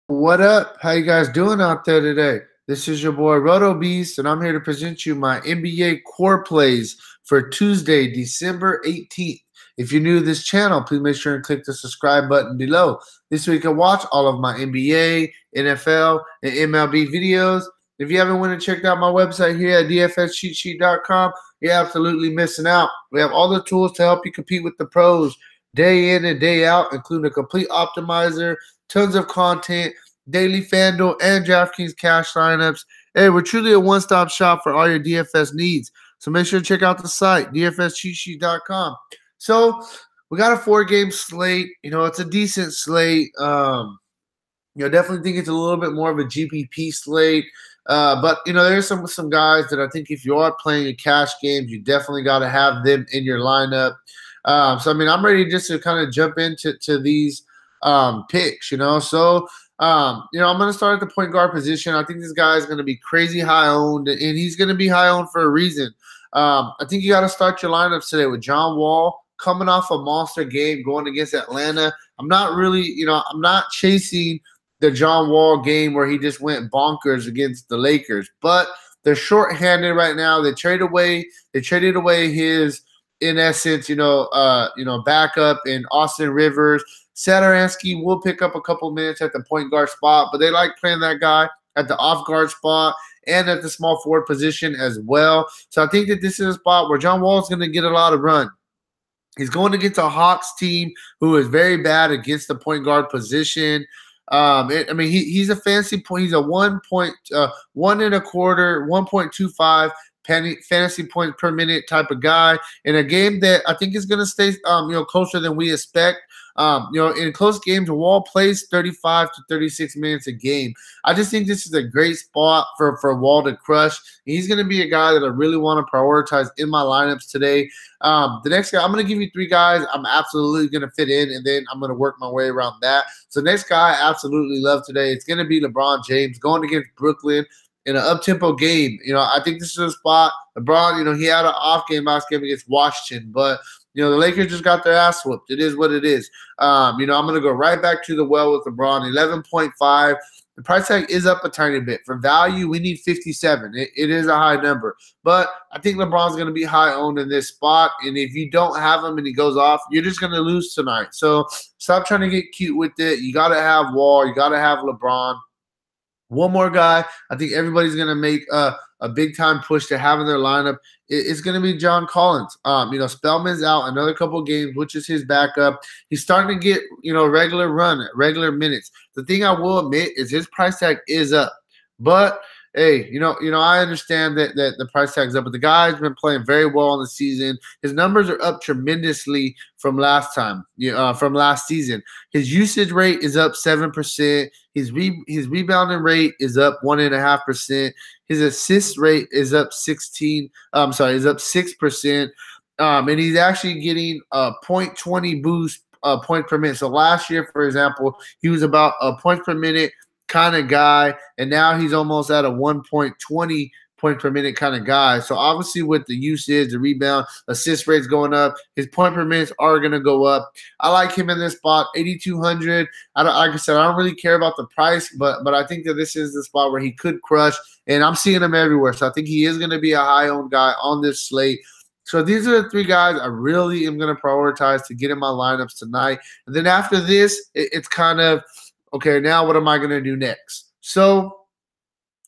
What up? How you guys doing out there today? This is your boy Roto Beast, and I'm here to present you my NBA core plays for Tuesday, December 18th. If you're new to this channel, please make sure and click the subscribe button below. This way you can watch all of my NBA, NFL, and MLB videos. If you haven't went and checked out my website here at dfscheatsheet.com, you're absolutely missing out. We have all the tools to help you compete with the pros day in and day out, including a complete optimizer, tons of content, daily Fanduel and Draftkings cash lineups. Hey, we're truly a one-stop shop for all your DFS needs. So make sure to check out the site, dfscheatsheet.com. So we got a 4-game slate. It's a decent slate. Definitely think it's a little bit more of a GPP slate. But there's some guys that I think if you are playing in cash games, you definitely got to have them in your lineup. I'm ready just to kind of jump into these picks. I'm going to start at the point guard position. I think this guy is going to be crazy high owned, and he's going to be high owned for a reason. I think you got to start your lineups today with John Wall coming off a monster game going against Atlanta. I'm not chasing the John Wall game where he just went bonkers against the Lakers, but they're shorthanded right now. They traded away his, in essence, backup in Austin Rivers. Satoransky will pick up a couple minutes at the point guard spot, but they like playing that guy at the off guard spot and at the small forward position as well. So I think that this is a spot where John Wall is going to get a lot of run. He's going against a Hawks team who is very bad against the point guard position. He's a fancy point. He's a 1.25 fantasy points per minute type of guy in a game that I think is going to stay, closer than we expect. In close games, Wall plays 35 to 36 minutes a game. I just think this is a great spot for Wall to crush. He's going to be a guy that I really want to prioritize in my lineups today. The next guy, I'm going to give you 3 guys I'm absolutely going to fit in, and then I'm going to work my way around that. So next guy I absolutely love today, it's going to be LeBron James going against Brooklyn in an up-tempo game. I think this is a spot. LeBron, he had an off game last game against Washington, but the Lakers just got their ass whooped. It is what it is. I'm going to go right back to the well with LeBron, 11.5. The price tag is up a tiny bit. For value, we need 57. It is a high number. But I think LeBron's going to be high owned in this spot. And if you don't have him and he goes off, you're just going to lose tonight. So stop trying to get cute with it. You got to have Wall. You got to have LeBron. One more guy I think everybody's going to make a big-time push to have in their lineup. It's going to be John Collins. Spellman's out another couple of games, which is his backup. He's starting to get, regular run, regular minutes. The thing I will admit is his price tag is up. But, hey, I understand that the price tag's up, but the guy's been playing very well in the season. His numbers are up tremendously from last season. His usage rate is up 7%. His rebounding rate is up 1.5%. His assist rate is up 6%. And he's actually getting a 0.20 boost point per minute. So last year, for example, he was about a point per minute kind of guy, and now he's almost at a 1.20 point per minute kind of guy. So obviously with the usage, the rebound, assist rates going up, his point per minutes are going to go up. I like him in this spot, 8,200. Like I said, I don't really care about the price, but I think that this is the spot where he could crush, and I'm seeing him everywhere. So I think he is going to be a high-owned guy on this slate. So these are the 3 guys I really am going to prioritize to get in my lineups tonight. And then after this, it's kind of, okay, now what am I going to do next? So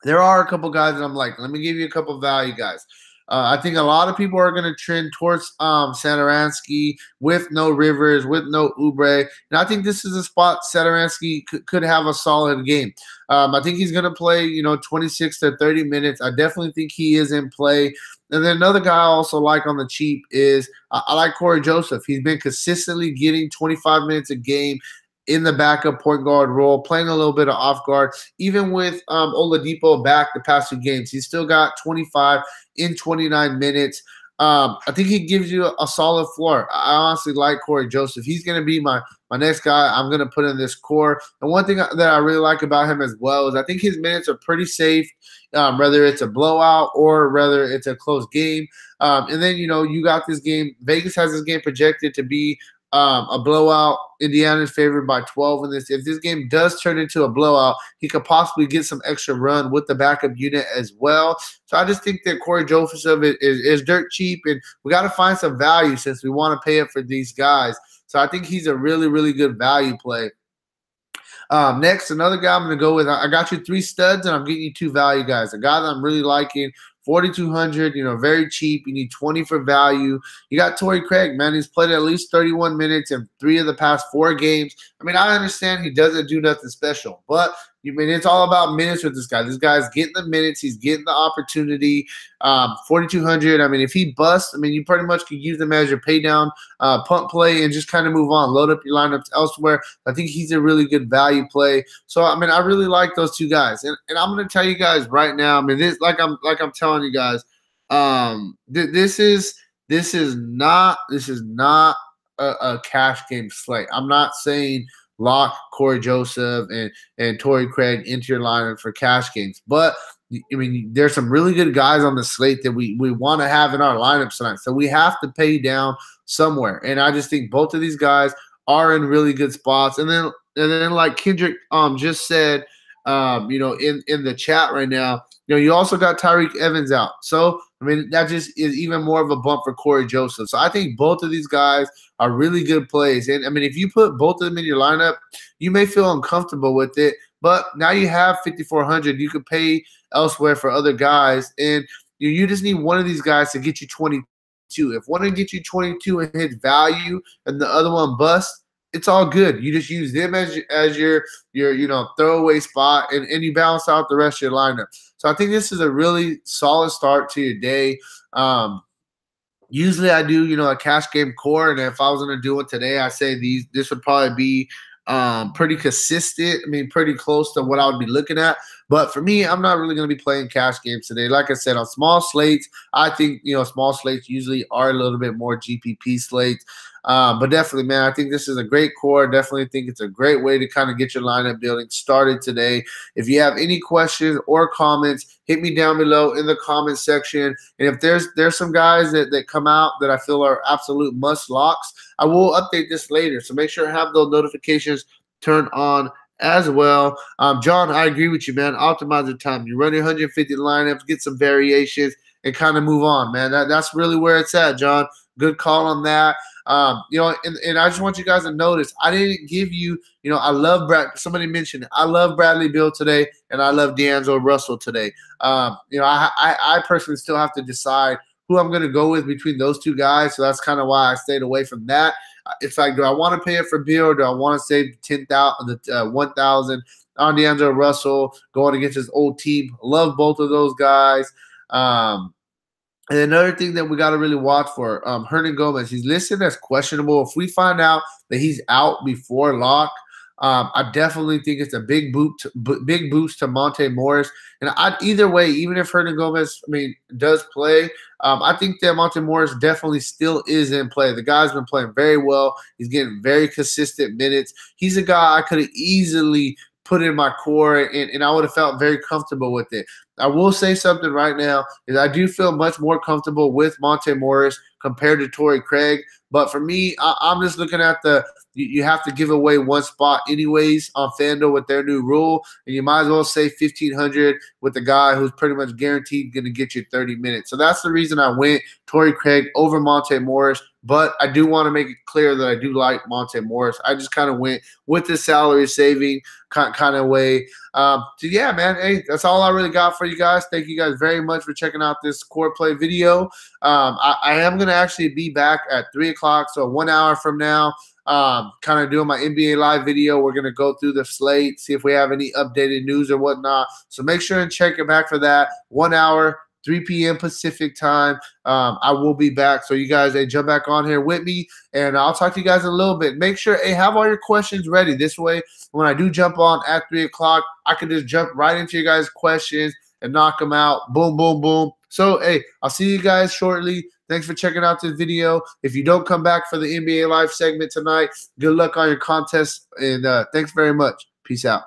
there are a couple guys that I'm like, let me give you a couple value guys. I think a lot of people are going to trend towards Satoransky with no Rivers, with no Oubre. And I think this is a spot Satoransky could have a solid game. I think he's going to play, 26 to 30 minutes. I definitely think he is in play. And then another guy I also like on the cheap is I like Corey Joseph. He's been consistently getting 25 minutes a game in the backup point guard role, playing a little bit of off guard. Even with Oladipo back the past 2 games, he's still got 25 in 29 minutes. I think he gives you a solid floor. I honestly like Corey Joseph. He's going to be my next guy I'm going to put in this core. And one thing that I really like about him as well is I think his minutes are pretty safe, whether it's a blowout or whether it's a close game. And then, you got this game. Vegas has this game projected to be a blowout. Indiana's favored by 12 in this. If this game does turn into a blowout, he could possibly get some extra run with the backup unit as well. So I just think that Corey Joseph is dirt cheap, and we got to find some value since we want to pay up for these guys. So I think he's a really, really good value play. Next, another guy I'm going to go with. I got you 3 studs, and I'm getting you 2 value guys. A guy that I'm really liking, 4,200, very cheap. You need 20 for value. You got Torrey Craig, man. He's played at least 31 minutes in 3 of the past 4 games. I mean, I understand he doesn't do nothing special, but it's all about minutes with this guy. This guy's getting the minutes. He's getting the opportunity. 4,200. I mean, if he busts, you pretty much could use him as your pay down punt play and just kind of move on. Load up your lineups elsewhere. I think he's a really good value play. So, I really like those 2 guys. And I'm going to tell you guys right now, this like I'm telling you guys, this is not a cash game slate. I'm not saying lock Corey Joseph and Torrey Craig into your lineup for cash games. But, there's some really good guys on the slate that we want to have in our lineups tonight. So we have to pay down somewhere. And I just think both of these guys are in really good spots. And then like Kendrick just said, in the chat right now, you also got Tyreek Evans out. So, that just is even more of a bump for Corey Joseph. So I think both of these guys are really good plays. And, if you put both of them in your lineup, you may feel uncomfortable with it. But now you have 5,400. You could pay elsewhere for other guys. And you just need one of these guys to get you 22. If one can get you 22 and hit value and the other one busts, it's all good. You just use them as your throwaway spot, and you balance out the rest of your lineup. So I think this is a really solid start to your day. Usually I do, a cash game core, and if I was going to do one today, I say this would probably be pretty consistent. Pretty close to what I would be looking at. But for me, I'm not really going to be playing cash games today. Like I said, on small slates, I think, small slates usually are a little bit more GPP slates. But definitely, man, I think this is a great core. Definitely think it's a great way to kind of get your lineup building started today. If you have any questions or comments, hit me down below in the comment section. And if there's some guys that come out that I feel are absolute must locks, I will update this later. So make sure to have those notifications turned on as well. John, I agree with you, man. Optimize your time. You run your 150 lineups, get some variations, and kind of move on, man. That's really where it's at, John. Good call on that. And I just want you guys to notice, I didn't give you, I love Brad. Somebody mentioned it. I love Bradley Beal today, and I love D'Angelo Russell today. I personally still have to decide who I'm going to go with between those 2 guys. So that's kind of why I stayed away from that. It's like, do I want to pay it for Beal, or do I want to save the 1,000 on D'Angelo Russell going against his old team? Love both of those guys. And another thing that we got to really watch for, Hernan Gomez, he's listed as questionable. If we find out that he's out before lock, I definitely think it's a big boost to Monte Morris. And either way, even if Hernan Gomez, does play, I think that Monte Morris definitely still is in play. The guy's been playing very well. He's getting very consistent minutes. He's a guy I could have easily put in my core, and I would have felt very comfortable with it. I will say something right now is I do feel much more comfortable with Monte Morris compared to Torrey Craig. But for me, I'm just looking at you have to give away one spot anyways on Fanduel with their new rule, and you might as well say 1,500 with the guy who's pretty much guaranteed going to get you 30 minutes. So that's the reason I went Torrey Craig over Monte Morris. But I do want to make it clear that I do like Monte Morris. I just kind of went with the salary saving kind of way. So yeah, man, hey, that's all I really got for you guys. Thank you guys very much for checking out this core play video. I am going to actually be back at 3 o'clock, so 1 hour from now, kind of doing my NBA Live video. We're going to go through the slate, see if we have any updated news or whatnot. So make sure and check it back for that. 1 hour, 3 p.m. Pacific time. I will be back. So you guys, jump back on here with me, and I'll talk to you guys in a little bit. Make sure, have all your questions ready. This way, when I do jump on at 3 o'clock, I can just jump right into your guys' questions and knock them out. Boom, boom, boom. So, I'll see you guys shortly. Thanks for checking out this video. If you don't come back for the NBA Live segment tonight, good luck on your contest, and thanks very much. Peace out.